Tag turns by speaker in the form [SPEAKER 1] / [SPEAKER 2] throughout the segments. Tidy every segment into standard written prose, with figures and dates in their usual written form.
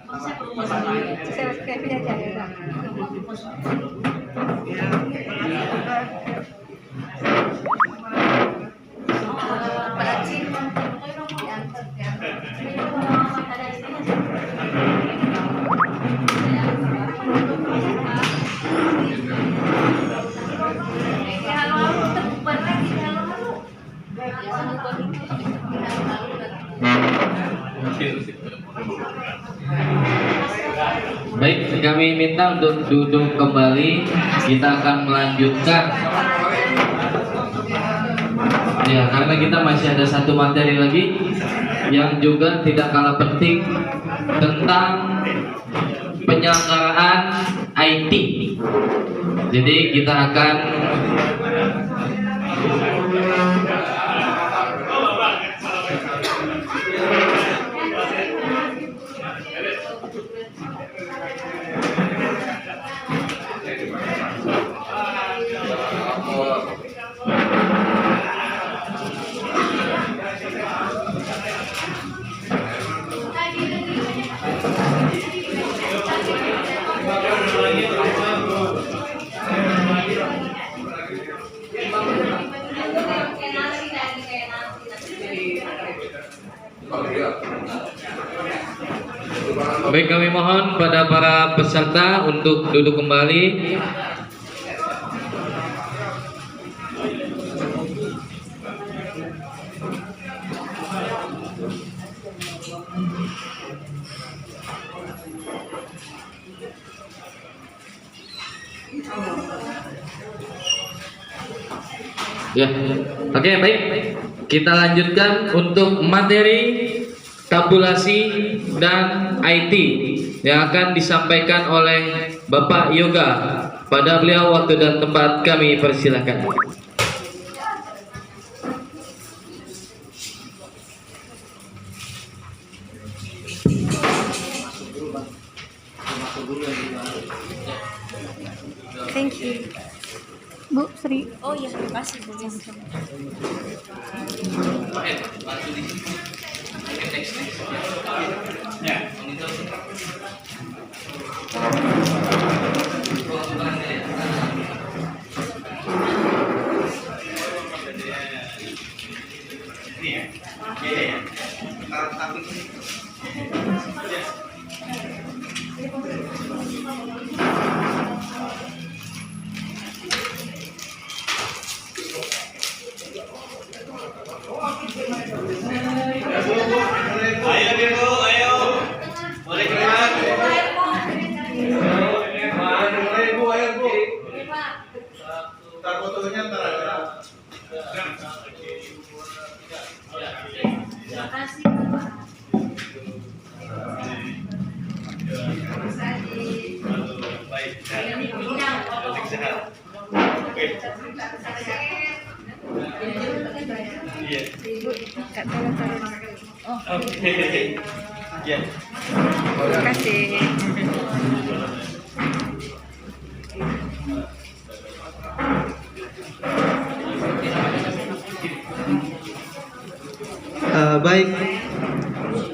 [SPEAKER 1] Saya Kevin aja ya, Pak.
[SPEAKER 2] Baik, kami minta untuk duduk kembali. Kita akan melanjutkan. Ya, karena kita masih ada satu materi lagi yang juga tidak kalah penting tentang penyelenggaraan IT. Jadi kita akan baik, kami mohon pada para peserta untuk duduk kembali. Ya, oke, baik. Kita lanjutkan untuk materi tabulasi dan IT yang akan disampaikan oleh Bapak Yoga. Pada beliau waktu dan tempat kami persilakan.
[SPEAKER 1] Thank you. Bu Sri.
[SPEAKER 3] Oh iya, terima kasih Bu.
[SPEAKER 4] Ayo Biro, ayo. Boleh keluar. Boleh Bu, ayo Bu. Ntar fotonya ntar ada.
[SPEAKER 3] Terima kasih Bapak.
[SPEAKER 4] Baik. Iya.
[SPEAKER 1] Bu, Kak tolong. Oh,
[SPEAKER 4] Oke. Iya.
[SPEAKER 1] terima kasih.
[SPEAKER 5] Baik,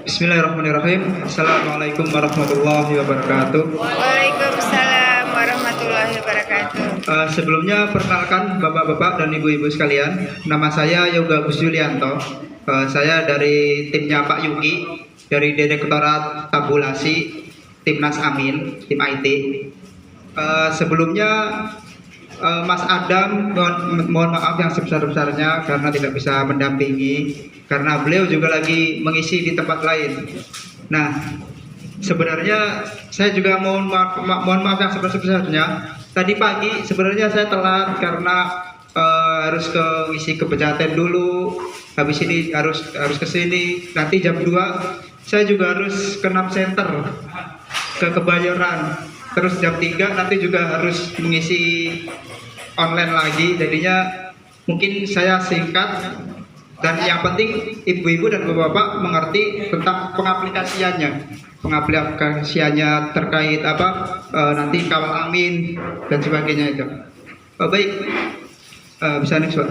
[SPEAKER 5] Bismillahirrahmanirrahim. Assalamualaikum warahmatullahi wabarakatuh.
[SPEAKER 1] Waalaikumsalam warahmatullahi wabarakatuh.
[SPEAKER 5] Sebelumnya perkenalkan bapak-bapak dan ibu-ibu sekalian, nama saya Yoga Gus Yulianto. Saya dari timnya Pak Yuki, dari Direktorat Tabulasi Timnas Amin, tim IT. Sebelumnya Mas Adam mohon maaf yang sebesar-besarnya karena tidak bisa mendampingi, karena beliau juga lagi mengisi di tempat lain. Nah, sebenarnya saya juga mohon maaf yang sebesar-besarnya. Tadi pagi sebenarnya saya telat karena harus isi ke Pejaten dulu, habis ini harus ke sini. Nanti jam 2 saya juga harus ke NAP Center ke Kebayoran. Terus jam 3 nanti juga harus mengisi online lagi. Jadinya mungkin saya singkat, dan yang penting ibu-ibu dan bapak-bapak mengerti tentang pengaplikasiannya terkait nanti kawal amin dan sebagainya itu. Baik, bisa next Pak.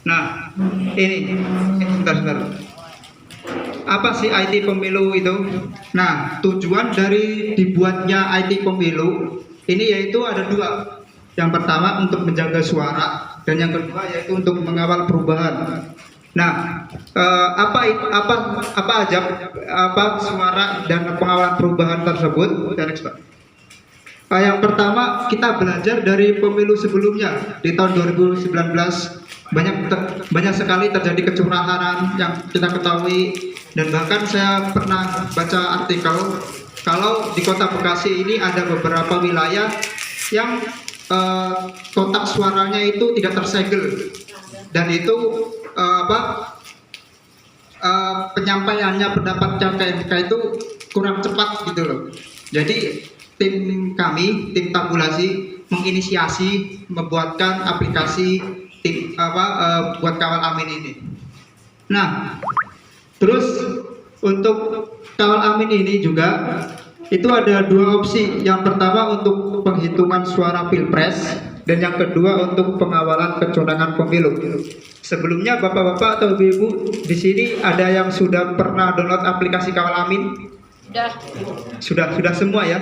[SPEAKER 5] Nah, ini sebentar. apa sih IT pemilu itu? Nah, tujuan dari dibuatnya IT pemilu ini yaitu ada dua. Yang pertama untuk menjaga suara dan yang kedua yaitu untuk mengawal perubahan. Nah, apa aja suara dan pengawalan perubahan tersebut? Yang pertama kita belajar dari pemilu sebelumnya di tahun 2019 banyak sekali terjadi kecurangan yang kita ketahui, dan bahkan saya pernah baca artikel kalau di Kota Bekasi ini ada beberapa wilayah yang kotak suaranya itu tidak tersegel, dan itu penyampaiannya pendapatnya ke MK itu kurang cepat gitu loh. Jadi tim tabulasi menginisiasi membuatkan aplikasi buat kawal amin ini. Nah, terus untuk kawal amin ini juga itu ada dua opsi. Yang pertama untuk penghitungan suara pilpres dan yang kedua untuk pengawalan kecurangan pemilu. Sebelumnya bapak-bapak atau ibu-ibu di sini ada yang sudah pernah download aplikasi kawal amin? Sudah semua ya?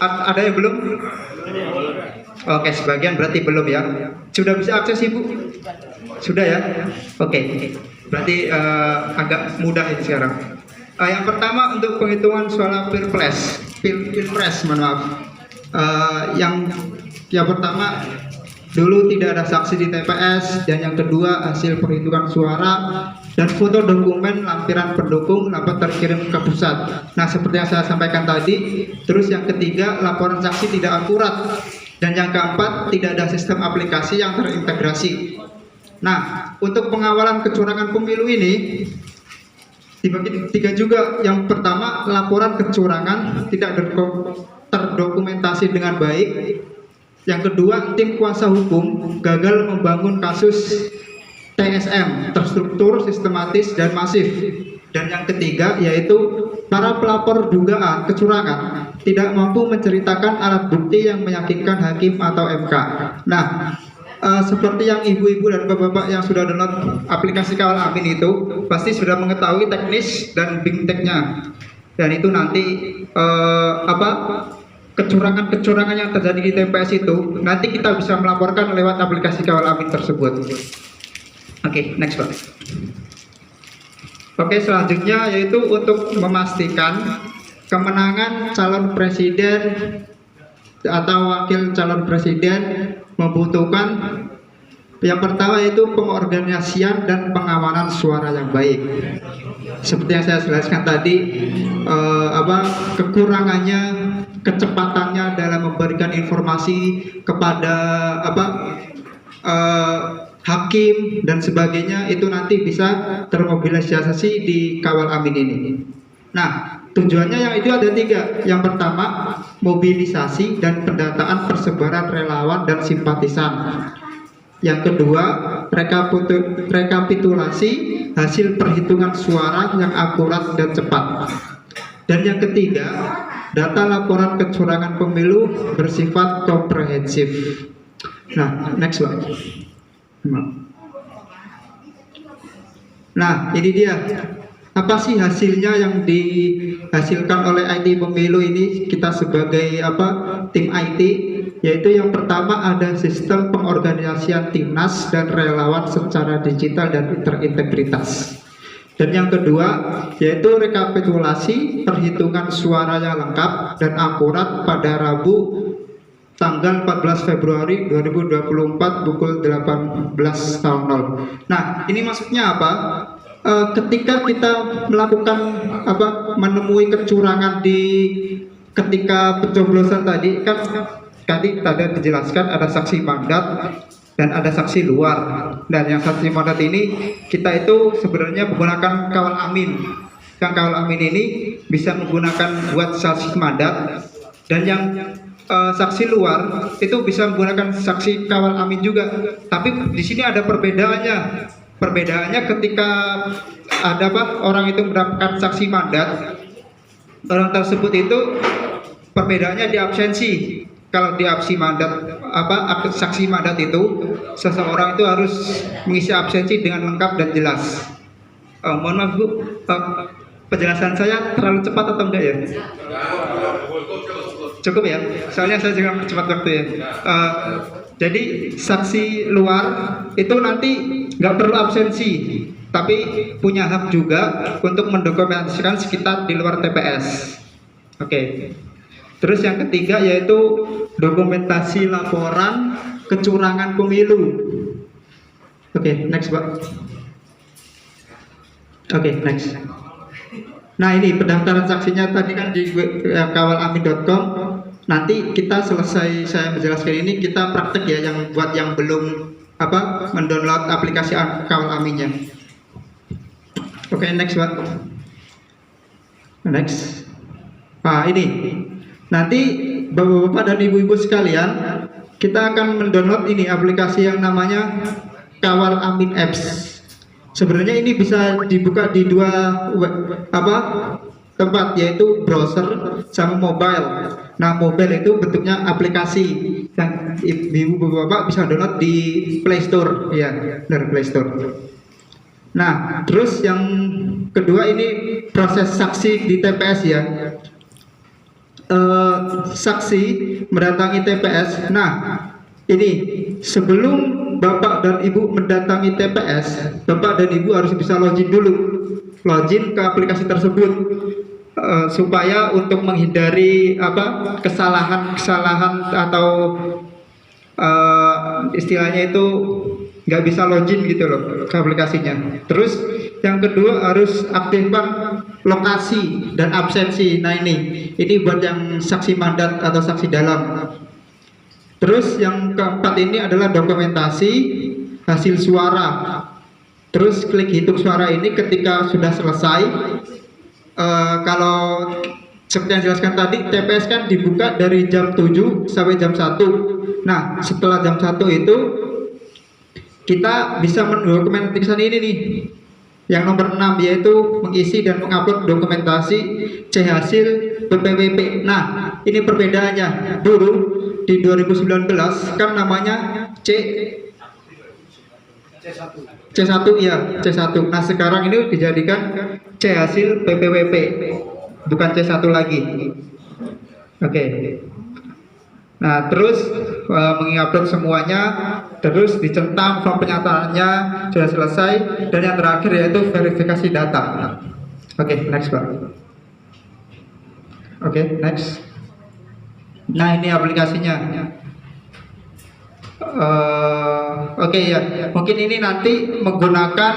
[SPEAKER 5] Ada yang belum? Oke, sebagian berarti belum ya. Sudah bisa akses ibu? Sudah ya? Oke. Berarti agak mudah ini sekarang. Yang pertama untuk penghitungan suara pilpres, mohon maaf. Yang pertama dulu tidak ada saksi di TPS, dan yang kedua hasil perhitungan suara dan foto dokumen lampiran pendukung dapat terkirim ke pusat. Nah, seperti yang saya sampaikan tadi. Terus yang ketiga, laporan saksi tidak akurat, dan yang keempat tidak ada sistem aplikasi yang terintegrasi. Nah, untuk pengawalan kecurangan pemilu ini dibagi tiga juga. Yang pertama, laporan kecurangan tidak terdokumentasi dengan baik. Yang kedua, tim kuasa hukum gagal membangun kasus TSM terstruktur, sistematis, dan masif. Dan yang ketiga yaitu para pelapor dugaan kecurangan tidak mampu menceritakan alat bukti yang meyakinkan hakim atau MK. Nah, seperti yang ibu-ibu dan bapak-bapak yang sudah download aplikasi kawal amin itu pasti sudah mengetahui teknis dan bingteknya. Dan itu nanti kecurangan-kecurangan yang terjadi di TPS itu nanti kita bisa melaporkan lewat aplikasi kawal amin tersebut. Oke, next Pak. Oke, selanjutnya yaitu untuk memastikan kemenangan calon presiden atau wakil calon presiden membutuhkan yang pertama yaitu pengorganisasian dan pengawalan suara yang baik. Seperti yang saya jelaskan tadi, kekurangannya, kecepatannya dalam memberikan informasi kepada hakim dan sebagainya itu nanti bisa termobilisasi di kawal amin ini. Nah, tujuannya yang itu ada tiga. Yang pertama, mobilisasi dan pendataan persebaran relawan dan simpatisan. Yang kedua, rekapitulasi hasil perhitungan suara yang akurat dan cepat. Dan yang ketiga, data laporan kecurangan pemilu bersifat komprehensif. Nah, next one. Nah, ini dia. Apa sih hasilnya yang dihasilkan oleh IT pemilu ini kita sebagai tim IT? Yaitu yang pertama ada sistem pengorganisasian timnas dan relawan secara digital dan terintegritas. Dan yang kedua yaitu rekapitulasi perhitungan suara yang lengkap dan akurat pada Rabu tanggal 14 Februari 2024 pukul 18.00. Nah, ini maksudnya apa? Ketika kita melakukan menemui kecurangan ketika pencoblosan tadi kan tadi dijelaskan ada saksi mandat dan ada saksi luar. Dan yang saksi mandat ini kita itu sebenarnya menggunakan kawal amin. Yang kawal amin ini bisa menggunakan buat saksi mandat, dan yang saksi luar itu bisa menggunakan saksi kawal amin juga. Tapi di sini ada perbedaannya. Perbedaannya ketika ada orang itu mendapatkan saksi mandat, orang tersebut itu perbedaannya di absensi. Kalau di saksi mandat itu seseorang itu harus mengisi absensi dengan lengkap dan jelas. Mohon maaf Bu, penjelasan saya terlalu cepat atau enggak ya? Cukup ya, soalnya saya juga cepat waktu ya. Jadi saksi luar itu nanti nggak perlu absensi, tapi punya hak juga untuk mendokumentasikan sekitar di luar TPS. Oke. Terus yang ketiga yaitu dokumentasi laporan kecurangan pemilu. Oke, next Pak. Oke, next. Nah ini pendaftaran saksinya tadi kan di kawalamin.com. Nanti kita selesai saya menjelaskan ini kita praktek ya, yang buat yang belum mendownload aplikasi Kawal Aminnya. Oke, next Pak. Next. Nah ini nanti bapak-bapak dan ibu-ibu sekalian, kita akan mendownload ini aplikasi yang namanya Kawal Amin Apps. Sebenarnya ini bisa dibuka di dua tempat, yaitu browser sama mobile. Nah, mobile itu bentuknya aplikasi yang ibu bapak bisa download di Play Store, ya, dari Play Store. Nah, terus yang kedua ini proses saksi di TPS ya. Saksi mendatangi TPS. Nah, ini sebelum Bapak dan Ibu mendatangi TPS, Bapak dan Ibu harus bisa login dulu, login ke aplikasi tersebut, supaya untuk menghindari kesalahan atau istilahnya itu nggak bisa login gitu loh ke aplikasinya. Terus yang kedua harus aktifkan lokasi dan absensi. Nah ini buat yang saksi mandat atau saksi dalam. Terus yang keempat ini adalah dokumentasi hasil suara. Terus klik hitung suara ini ketika sudah selesai. Kalau seperti yang dijelaskan tadi, TPS kan dibuka dari jam 7 sampai jam 1. Nah, setelah jam 1 itu kita bisa mendokumentasikan ini nih. Yang nomor 6 yaitu mengisi dan mengupload dokumentasi C hasil PPWP. Nah, ini perbedaannya. Dulu di 2019 kan namanya C1 ya, C1. Nah, sekarang ini dijadikan C hasil PPWP, bukan C1 lagi. Oke. Nah, terus mengupload semuanya, terus dicentang form penyataannya sudah selesai, dan yang terakhir yaitu verifikasi data. Oke, next Pak. Oke, next. Nah, ini aplikasinya. Oke ya, mungkin ini nanti menggunakan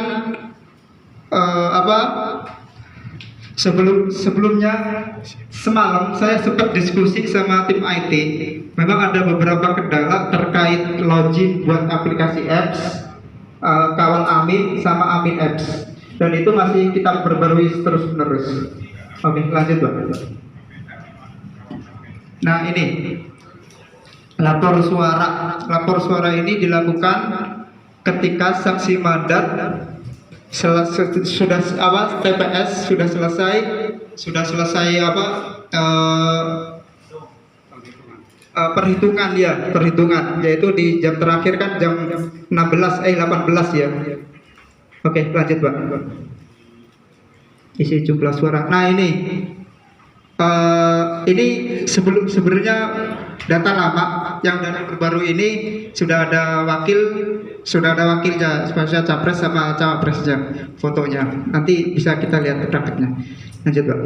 [SPEAKER 5] sebelumnya semalam saya sempat diskusi sama tim IT. Memang ada beberapa kendala terkait login buat aplikasi apps Kawal Amin sama Amin Apps, dan itu masih kita perbarui terus menerus. Oke, lanjut Pak. Nah ini lapor suara ini dilakukan ketika saksi mandat sudah TPS sudah selesai perhitungan yaitu di jam terakhir kan jam 18 ya. Oke, lanjut Pak. Isi jumlah suara. Nah ini sebenarnya data lama, yang data terbaru ini sudah ada wakilnya, spesial capres sama cawapresnya, fotonya. Nanti bisa kita lihat prakteknya. Lanjut Pak.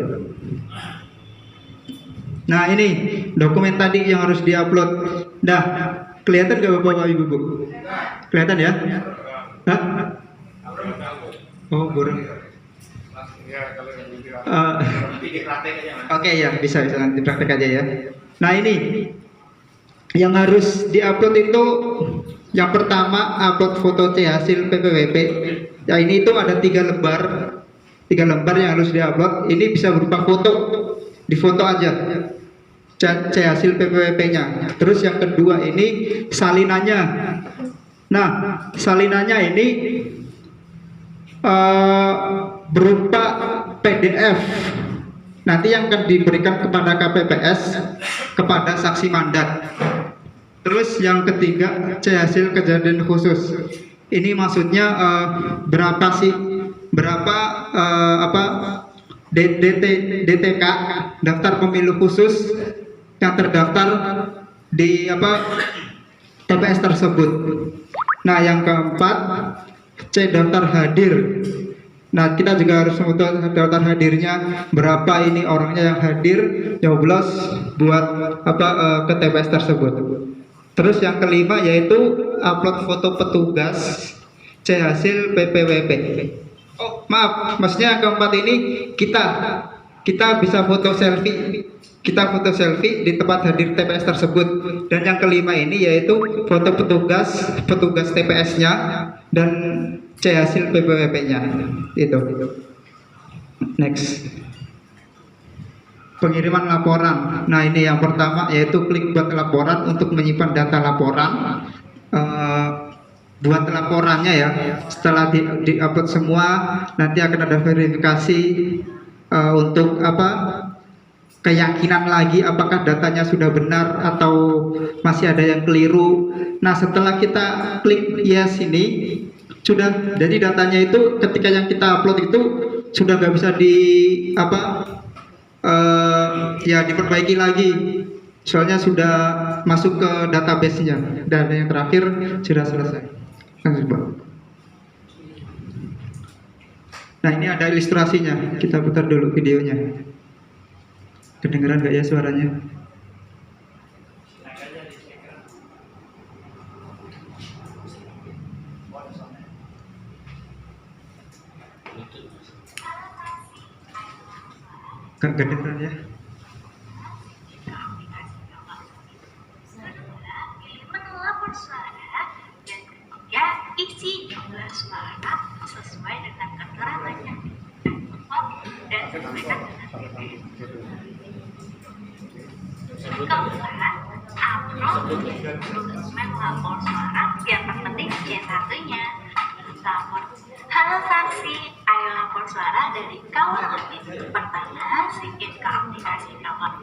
[SPEAKER 5] Nah ini dokumen tadi yang harus diupload. Nah, kelihatan gak Bapak Ibu? Kelihatan ya? Hah? Oh, burung. Oke ya, bisa nanti praktek aja ya. Nah ini yang harus diupload itu, yang pertama upload foto C hasil PPWP. Ya ini itu ada 3 lembar yang harus diupload. Ini bisa berupa foto, difoto aja C hasil PPWP-nya. Terus yang kedua ini salinannya. Nah salinannya ini berupa PDF. Nanti yang akan diberikan kepada KPPS, kepada saksi mandat. Terus yang ketiga C hasil kejadian khusus. Ini maksudnya berapa DTK, daftar pemilu khusus yang terdaftar di TPS tersebut. Nah, yang keempat, C, daftar hadir. Nah, kita juga harus mengetahui daftar hadirnya, berapa ini orangnya yang hadir nyoblos buat ke TPS tersebut. Terus yang kelima yaitu upload foto petugas, C, hasil PPWP. Oh, maaf, maksudnya yang keempat ini kita bisa foto selfie. Kita foto selfie di tempat hadir TPS tersebut. Dan yang kelima ini yaitu foto petugas TPS-nya dan C, hasil PPWP-nya. Itu. Next. Pengiriman laporan. Nah, ini yang pertama yaitu klik buat laporan untuk menyimpan data laporan. Buat laporannya ya, setelah di-upload semua nanti akan ada verifikasi untuk keyakinan lagi apakah datanya sudah benar atau masih ada yang keliru. Nah, setelah kita klik yes ini sudah, jadi datanya itu ketika yang kita upload itu sudah nggak bisa diperbaiki lagi, soalnya sudah masuk ke database-nya. Dan yang terakhir sudah selesai. Nah, ini ada ilustrasinya, kita putar dulu videonya. Kedengeran gak ya suaranya? Gak kedengeran ya?
[SPEAKER 3] Melapor suara dan ketiga isi jumlah suara sesuai dengan keterangan yang dan sesuaikan dengan keempat, upload dokumen lapor suara yang terpenting yang satunya lapor. Halo saksi, ayo lapor suara dari kawan amin. Pertama, sedikit ke aplikasi kawan.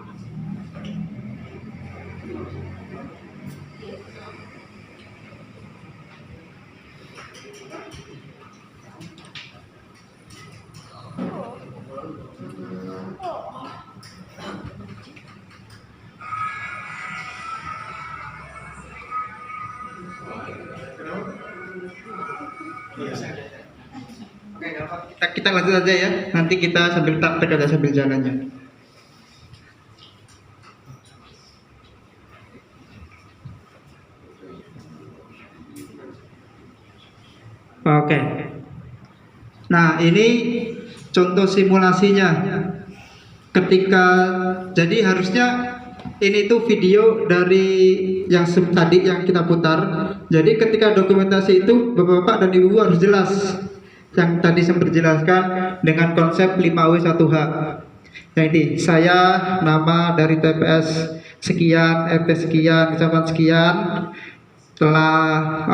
[SPEAKER 5] Kita lanjut aja ya. Nanti kita sambil praktek aja sambil jalannya. Oke. Nah, ini contoh simulasinya. Jadi harusnya ini tuh video dari yang tadi yang kita putar. Jadi ketika dokumentasi itu Bapak-bapak dan Ibu harus jelas. Yang tadi sempat dijelaskan dengan konsep 5W1H. Nah, ini saya nama dari TPS sekian, RT sekian, kecamatan sekian, telah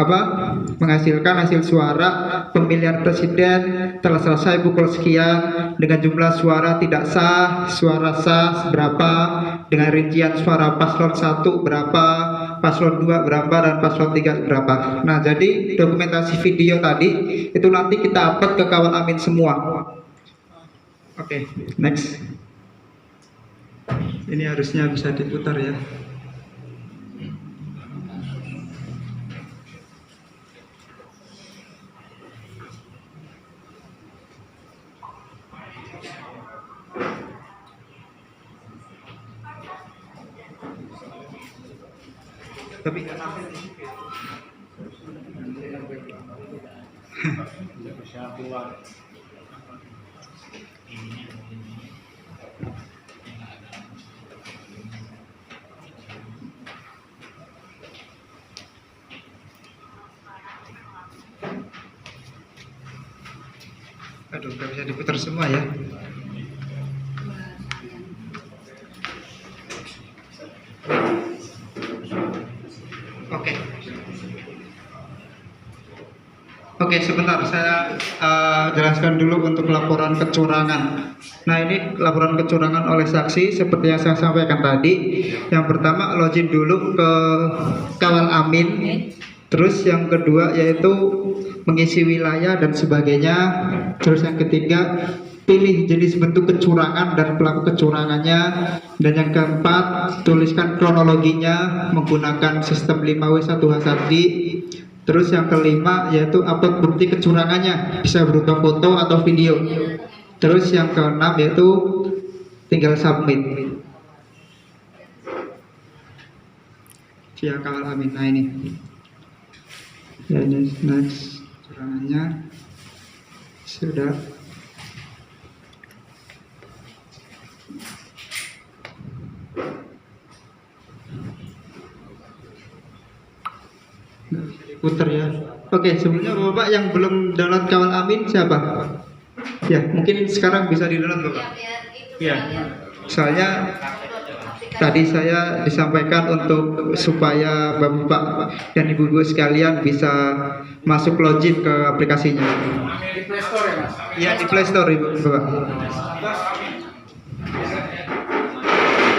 [SPEAKER 5] menghasilkan hasil suara pemilihan presiden telah selesai pukul sekian dengan jumlah suara tidak sah, suara sah berapa, dengan rincian suara paslon 1 berapa, paslon 2 berapa, dan paslon 3 berapa. Nah, jadi dokumentasi video tadi itu nanti kita upload ke kawan amin semua. Oke, next. Ini harusnya bisa diputar ya. Tapi aduh, nggak bisa diputar semua ya. Oke, sebentar saya jelaskan dulu untuk laporan kecurangan. Nah, ini laporan kecurangan oleh saksi seperti yang saya sampaikan tadi. Yang pertama, login dulu ke kawal amin. Terus yang kedua yaitu mengisi wilayah dan sebagainya. Terus yang ketiga pilih jenis bentuk kecurangan dan pelaku kecurangannya. Dan yang keempat, tuliskan kronologinya menggunakan sistem 5W1H Sandi. Terus yang kelima yaitu upload bukti kecurangannya, bisa berupa foto atau video. Terus yang keenam yaitu tinggal submit. Ya kawal amin. Nah ini. Ya ini next kecurangannya sudah. Puter ya. Oke, sebelumnya Bapak yang belum download Kawal Amin siapa? Ya, mungkin sekarang bisa di-download Bapak. Ya. Soalnya tadi saya disampaikan untuk supaya Bapak dan Ibu-ibu sekalian bisa masuk login ke aplikasinya.
[SPEAKER 4] Di Play Store ya Mas?
[SPEAKER 5] Iya, di Play Store Ibu Bapak.